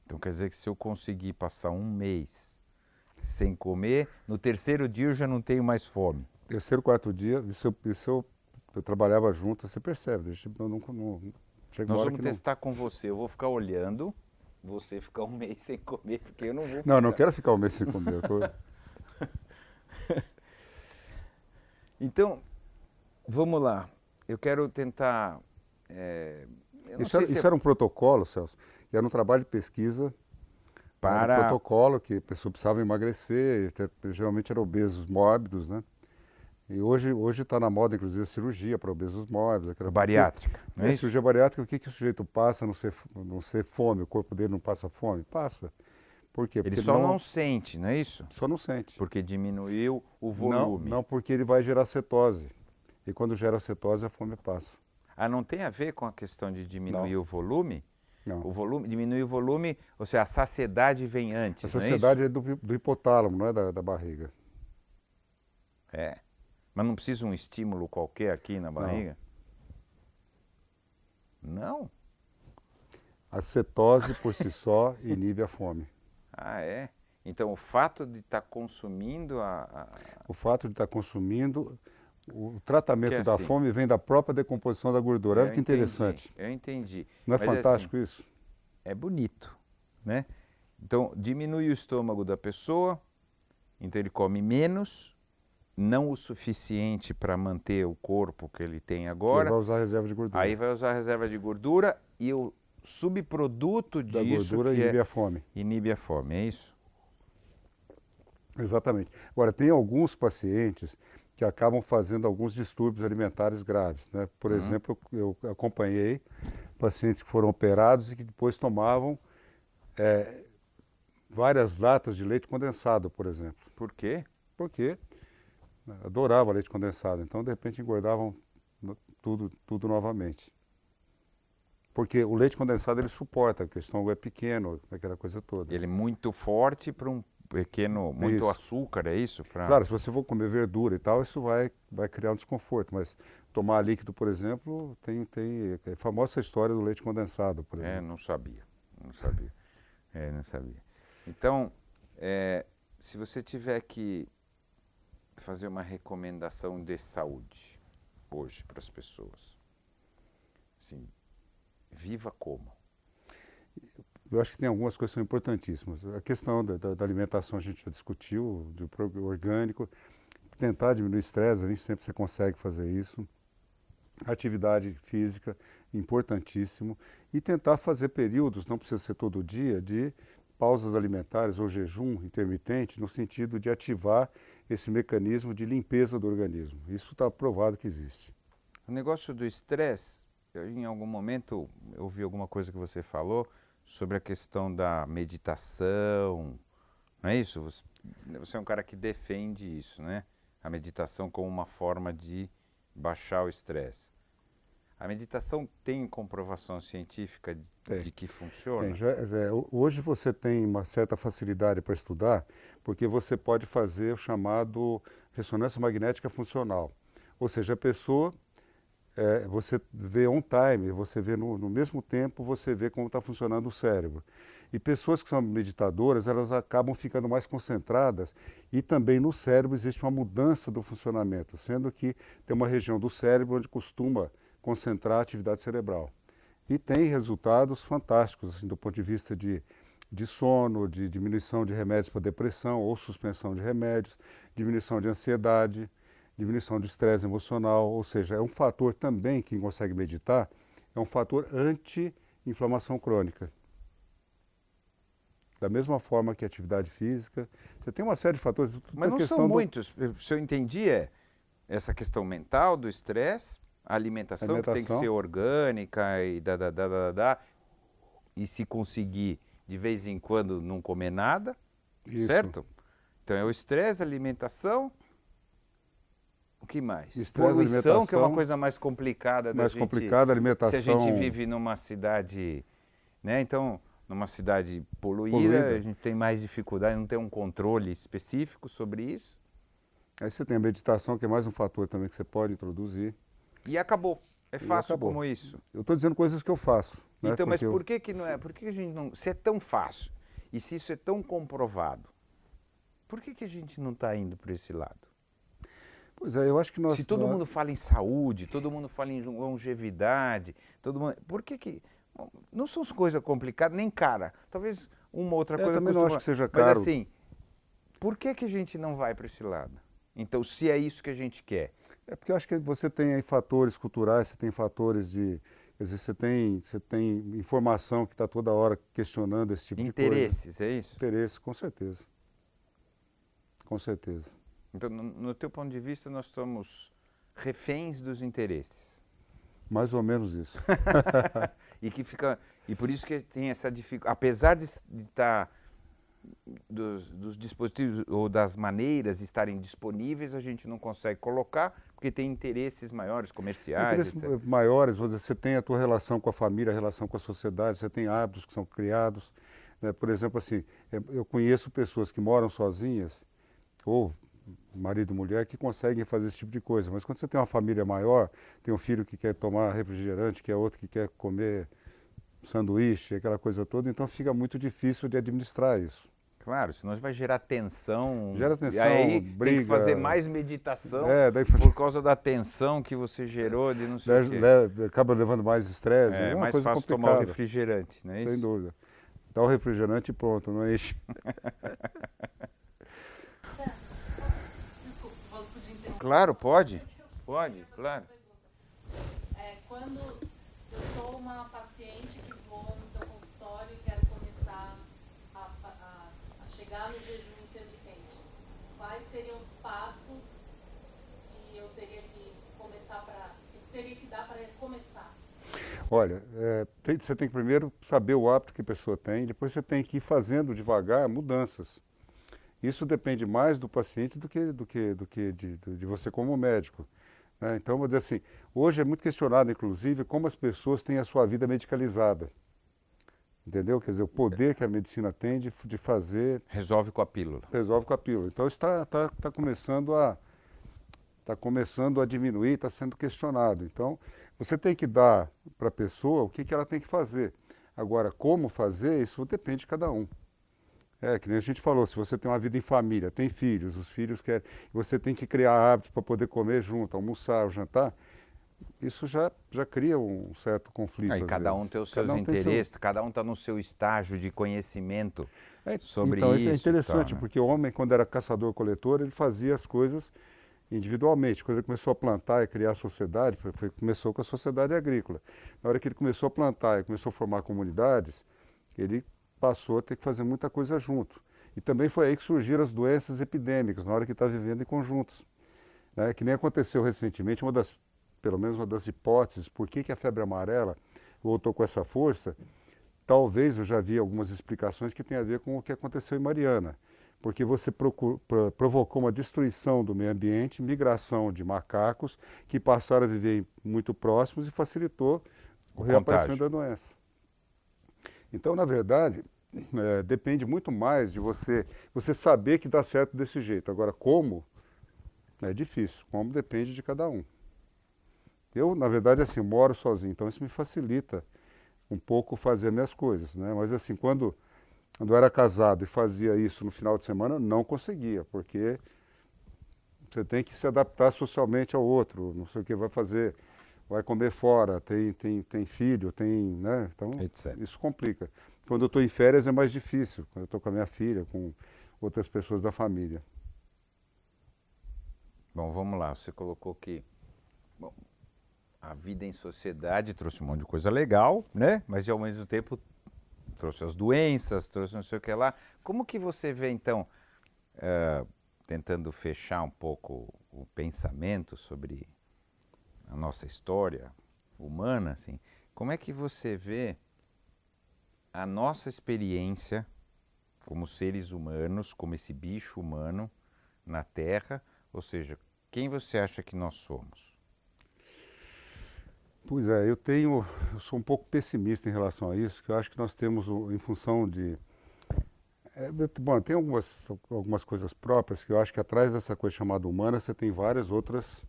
Então quer dizer que se eu conseguir passar um mês sem comer, no terceiro dia eu já não tenho mais fome. Terceiro, quarto dia, eu trabalhava junto, você percebe. Chega Nós uma hora vamos que testar com você, eu vou ficar olhando, você ficar um mês sem comer, porque eu não vou não, não quero ficar um mês sem comer. Então, vamos lá. Eu quero tentar... Isso era um protocolo, Celso, que era um trabalho de pesquisa para um protocolo que a pessoa precisava emagrecer, geralmente eram obesos mórbidos, né? E hoje está na moda, inclusive, a cirurgia para obesos mórbidos. Bariátrica, não é isso? Cirurgia bariátrica, o que o sujeito passa não ser fome? O corpo dele não passa fome? Passa. Por quê? Ele só não sente, não é isso? Só não sente. Porque diminuiu o volume. Não, porque ele vai gerar cetose. E quando gera cetose, a fome passa. Ah, não tem a ver com a questão de diminuir o volume? Não. Diminuir o volume, ou seja, a saciedade vem antes, A saciedade é do hipotálamo, não é da barriga. É. Mas não precisa um estímulo qualquer aqui na barriga? Não? A cetose, por si só, inibe a fome. Ah, é? Então, o fato de estar consumindo O fato de estar consumindo... O tratamento da assim, fome vem da própria decomposição da gordura. Olha que interessante. Eu entendi. Não é fantástico assim, isso? É bonito, né? Então, diminui o estômago da pessoa, então ele come menos, não o suficiente para manter o corpo que ele tem agora. Ele vai usar reserva de gordura. Aí vai usar reserva de gordura e o subproduto da disso gordura inibe a fome. Inibe a fome, é isso? Exatamente. Agora, tem alguns pacientes que acabam fazendo alguns distúrbios alimentares graves, né? Por exemplo, eu acompanhei pacientes que foram operados e que depois tomavam várias latas de leite condensado, por exemplo. Por quê? Porque adorava leite condensado, então de repente engordavam tudo novamente. Porque o leite condensado ele suporta, porque o estômago é pequeno, aquela coisa toda. Ele é muito forte para um pequeno, muito açúcar, é isso? Claro, se você for comer verdura e tal, isso vai criar um desconforto, mas tomar líquido, por exemplo, é famosa a história do leite condensado, por exemplo. Não sabia. Não sabia. Então, se você tiver que fazer uma recomendação de saúde hoje para as pessoas, assim, viva como? Eu acho que tem algumas coisas que são importantíssimas. A questão da alimentação a gente já discutiu, do orgânico, tentar diminuir o estresse, nem sempre você consegue fazer isso. Atividade física, importantíssimo. E tentar fazer períodos, não precisa ser todo dia, de pausas alimentares ou jejum intermitente, no sentido de ativar esse mecanismo de limpeza do organismo. Isso está provado que existe. O negócio do estresse, em algum momento eu ouvi alguma coisa que você falou sobre a questão da meditação, não é isso? Você é um cara que defende isso, né? A meditação como uma forma de baixar o estresse. A meditação tem comprovação científica de que funciona? Hoje você tem uma certa facilidade para estudar, porque você pode fazer o chamado ressonância magnética funcional. Ou seja, a pessoa... você vê on time, você vê no mesmo tempo, você vê como está funcionando o cérebro. E pessoas que são meditadoras, elas acabam ficando mais concentradas e também no cérebro existe uma mudança do funcionamento, sendo que tem uma região do cérebro onde costuma concentrar a atividade cerebral. E tem resultados fantásticos, assim, do ponto de vista de de sono, de diminuição de remédios para depressão ou suspensão de remédios, diminuição de ansiedade, diminuição de estresse emocional, ou seja, é um fator também, quem consegue meditar, é um fator anti-inflamação crônica. Da mesma forma que a atividade física, você tem uma série de fatores. Mas não são muitos, se eu entendi, essa questão mental do estresse, a alimentação que tem que ser orgânica e e se conseguir de vez em quando não comer nada, Isso. certo? Então é o estresse, a alimentação, o que mais? Estresse, poluição, que é uma coisa mais complicada da gente. Mais complicada, alimentação. Se a gente vive numa cidade, né? Então, numa cidade poluída, a gente tem mais dificuldade, não tem um controle específico sobre isso. Aí você tem a meditação, que é mais um fator também que você pode introduzir. E acabou. É fácil como isso. Eu estou dizendo coisas que eu faço. Então, mas por que não é? Por que a gente não... Se é tão fácil e se isso é tão comprovado, por que a gente não está indo por esse lado? Pois é, eu acho que nós... Se todo mundo fala em saúde, todo mundo fala em longevidade, todo mundo... Por que... Não são as coisas complicadas, nem cara. Talvez uma outra coisa... Eu também não acho que seja caro. Mas assim, por que a gente não vai para esse lado? Então, se é isso que a gente quer... É porque eu acho que você tem aí fatores culturais, você tem fatores de... Quer dizer, você tem informação que está toda hora questionando esse tipo de coisa. Interesses, é isso? Interesses, com certeza. Com certeza. Então, no teu ponto de vista, nós somos reféns dos interesses. Mais ou menos isso. E por isso que tem essa dificuldade. Apesar de estar dos dispositivos ou das maneiras estarem disponíveis, a gente não consegue colocar porque tem interesses maiores, comerciais, etc. Maiores, você tem a tua relação com a família, a relação com a sociedade, você tem hábitos que são criados. Né? Por exemplo, assim, eu conheço pessoas que moram sozinhas, ou marido e mulher, que conseguem fazer esse tipo de coisa. Mas quando você tem uma família maior, tem um filho que quer tomar refrigerante, que é outro que quer comer sanduíche, aquela coisa toda, então fica muito difícil de administrar isso. Claro, senão vai gerar tensão. Gera tensão, e aí briga. Tem que fazer mais meditação por causa da tensão que você gerou de não sei o quê. Acaba levando mais estresse. É mais coisa fácil complicada. tomar o refrigerante, não é isso? Sem dúvida. Dá o refrigerante e pronto, não enche. Desculpa, você falou que podia interromper. Claro, pode. Pode, claro. Se eu sou uma paciente que vou no seu consultório e quero começar a chegar no jejum intermitente, quais seriam os passos que eu teria que dar para começar? Olha, você tem que primeiro saber o hábito que a pessoa tem, depois você tem que ir fazendo devagar mudanças. Isso depende mais do paciente do que de você como médico. Né? Então, vou dizer assim, hoje é muito questionado, inclusive, como as pessoas têm a sua vida medicalizada. Entendeu? Quer dizer, o poder que a medicina tem de fazer... Resolve com a pílula. Resolve com a pílula. Então, isso está começando a diminuir, está sendo questionado. Então, você tem que dar para a pessoa o que ela tem que fazer. Agora, como fazer, isso depende de cada um. Que nem a gente falou, se você tem uma vida em família, tem filhos, os filhos querem... Você tem que criar hábitos para poder comer junto, almoçar, jantar. Isso já cria um certo conflito. Aí cada um tem os seus interesses, cada um está no seu estágio de conhecimento sobre então, isso. Isso é interessante, né? Porque o homem, quando era caçador-coletor, ele fazia as coisas individualmente. Quando ele começou a plantar e criar a sociedade, começou com a sociedade agrícola. Na hora que ele começou a plantar e começou a formar comunidades, ele passou a ter que fazer muita coisa junto. E também foi aí que surgiram as doenças epidêmicas, na hora que está vivendo em conjuntos. Né? Que nem aconteceu recentemente, pelo menos uma das hipóteses, por que a febre amarela voltou com essa força, talvez eu já vi algumas explicações que tem a ver com o que aconteceu em Mariana. Porque você provocou uma destruição do meio ambiente, migração de macacos que passaram a viver muito próximos e facilitou o reaparecimento da doença. Então, na verdade, depende muito mais de você saber que dá certo desse jeito. Agora, como? É difícil. Como depende de cada um. Eu, na verdade, assim, moro sozinho, então isso me facilita um pouco fazer minhas coisas, né? Mas, assim, quando eu era casado e fazia isso no final de semana, eu não conseguia, porque você tem que se adaptar socialmente ao outro, não sei o que vai fazer. Vai comer fora, tem filho, né? Então, etc. Isso complica. Quando eu estou em férias é mais difícil, quando eu estou com a minha filha, com outras pessoas da família. Bom, vamos lá. Você colocou que bom, a vida em sociedade trouxe um monte de coisa legal, né? Mas ao mesmo tempo trouxe as doenças, trouxe não sei o que lá. Como que você vê, então, tentando fechar um pouco o pensamento sobre a nossa história humana, assim, como é que você vê a nossa experiência como seres humanos, como esse bicho humano na Terra, ou seja, quem você acha que nós somos? Pois é, eu sou um pouco pessimista em relação a isso, que eu acho que nós temos, em função de... bom, tem algumas coisas próprias que eu acho que atrás dessa coisa chamada humana você tem várias outras...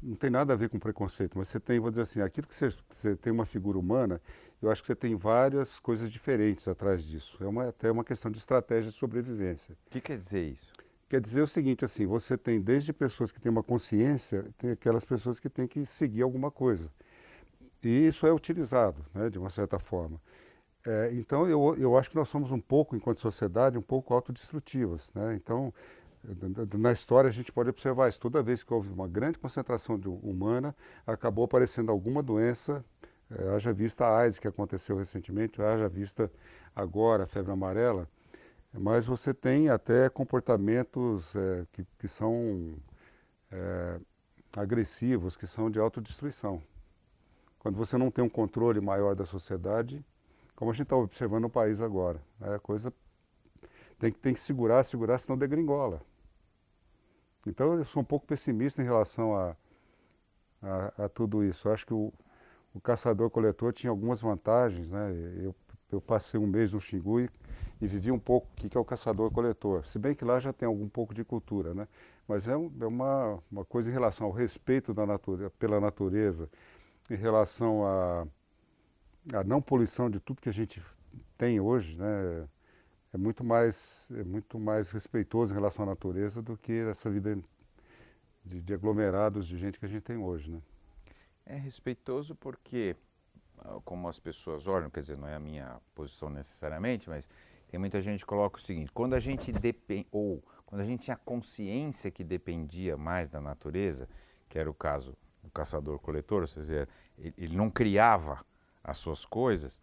não tem nada a ver com preconceito, mas você tem, vou dizer assim, aquilo que você tem uma figura humana, eu acho que você tem várias coisas diferentes atrás disso. Até uma questão de estratégia de sobrevivência. O que quer dizer isso? Quer dizer o seguinte, assim, você tem desde pessoas que têm uma consciência, tem aquelas pessoas que têm que seguir alguma coisa. E isso é utilizado, né, de uma certa forma. Então, eu acho que nós somos um pouco, enquanto sociedade, um pouco autodestrutivas, né? Então, na história a gente pode observar isso. Toda vez que houve uma grande concentração humana, acabou aparecendo alguma doença, haja vista a AIDS, que aconteceu recentemente, haja vista agora a febre amarela, mas você tem até comportamentos que são agressivos, que são de autodestruição. Quando você não tem um controle maior da sociedade, como a gente está observando no país agora, a coisa tem que segurar, senão degringola. Então eu sou um pouco pessimista em relação a tudo isso. Eu acho que o caçador-coletor tinha algumas vantagens, né? Eu passei um mês no Xingu e vivi um pouco o que é o caçador-coletor. Se bem que lá já tem algum pouco de cultura, né? Mas é uma coisa em relação ao respeito pela natureza, em relação à não poluição de tudo que a gente tem hoje, né? É muito mais respeitoso em relação à natureza do que essa vida de aglomerados de gente que a gente tem hoje, né? É respeitoso porque, como as pessoas olham, quer dizer, não é a minha posição necessariamente, mas tem muita gente que coloca o seguinte: quando a gente quando a gente tinha consciência que dependia mais da natureza, que era o caso do caçador-coletor, ou seja, ele não criava as suas coisas,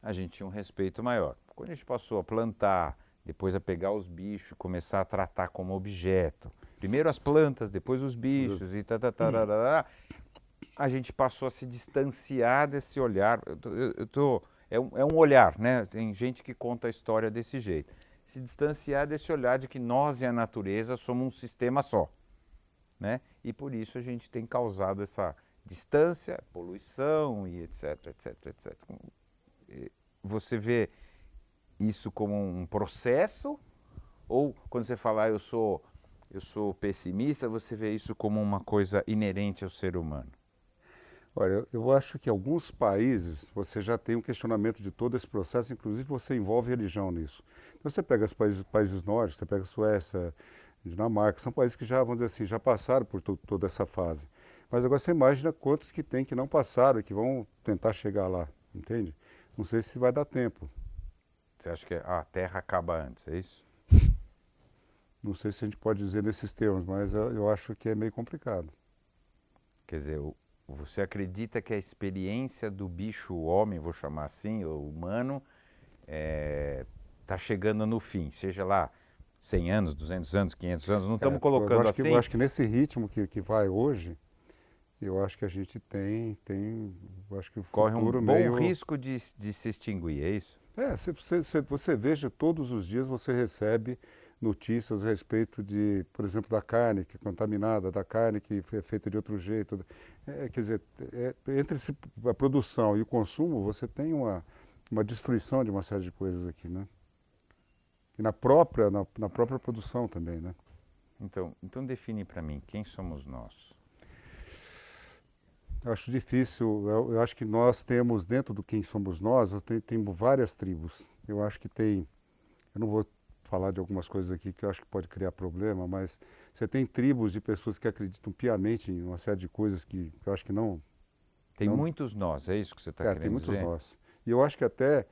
a gente tinha um respeito maior. Quando a gente passou a plantar, depois a pegar os bichos, começar a tratar como objeto, primeiro as plantas, depois os bichos e a gente passou a se distanciar desse olhar. É um olhar, né? Tem gente que conta a história desse jeito. Se distanciar desse olhar de que nós e a natureza somos um sistema só, né? E por isso a gente tem causado essa distância, poluição e etc, etc, etc. Você vê isso como um processo? Ou quando você fala eu sou pessimista, você vê isso como uma coisa inerente ao ser humano? Olha, eu acho que em alguns países você já tem um questionamento de todo esse processo, inclusive você envolve religião nisso. Então você pega os países nórdicos, você pega a Suécia, Dinamarca, são países que já, vamos dizer assim, já passaram por toda essa fase. Mas agora você imagina quantos que tem que não passaram e que vão tentar chegar lá, entende? Não sei se vai dar tempo. Você acha que a Terra acaba antes, é isso? Não sei se a gente pode dizer nesses termos, mas eu acho que é meio complicado. Quer dizer, você acredita que a experiência do bicho-homem, vou chamar assim, o humano, está chegando no fim, seja lá 100 anos, 200 anos, 500 anos, não estamos colocando assim? Eu acho que nesse ritmo que vai hoje, eu acho que a gente eu acho que o corre futuro um bom meio... risco de se extinguir, é isso? Você veja, todos os dias você recebe notícias a respeito de, por exemplo, da carne que é contaminada, da carne que é feita de outro jeito. Quer dizer, entre a produção e o consumo, você tem uma destruição de uma série de coisas aqui, né? E na própria produção também, né? Então define para mim, quem somos nós? Eu acho difícil, eu acho que nós temos, dentro do quem somos nós temos várias tribos. Eu acho que eu não vou falar de algumas coisas aqui que eu acho que pode criar problema, mas você tem tribos de pessoas que acreditam piamente em uma série de coisas que eu acho que não... Tem muitos nós, é isso que você está querendo dizer? Tem muitos nós. E eu acho que até,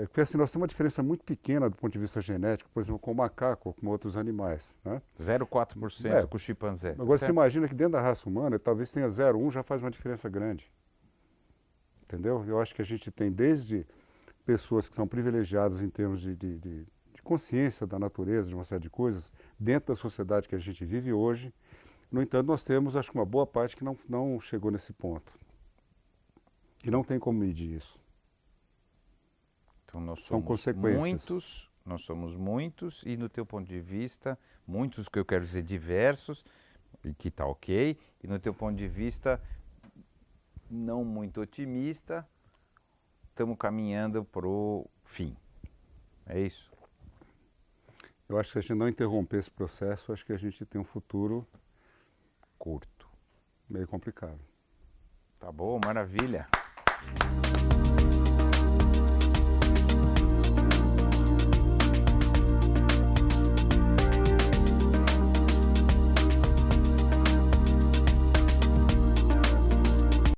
porque assim, nós temos uma diferença muito pequena do ponto de vista genético, por exemplo, com o macaco ou com outros animais, né? 0,4% com o chimpanzé. Agora você imagina que dentro da raça humana, talvez tenha 0,1, já faz uma diferença grande. Entendeu? Eu acho que a gente tem desde pessoas que são privilegiadas em termos de consciência da natureza, de uma série de coisas, dentro da sociedade que a gente vive hoje. No entanto, nós temos, acho que uma boa parte que não chegou nesse ponto. E não tem como medir isso. Então nós São somos consequências. muitos, e no teu ponto de vista, muitos que eu quero dizer diversos, e que está ok, e no teu ponto de vista não muito otimista, estamos caminhando para o fim. É isso? Eu acho que se a gente não interromper esse processo, acho que a gente tem um futuro Curto. meio complicado. Tá bom, maravilha.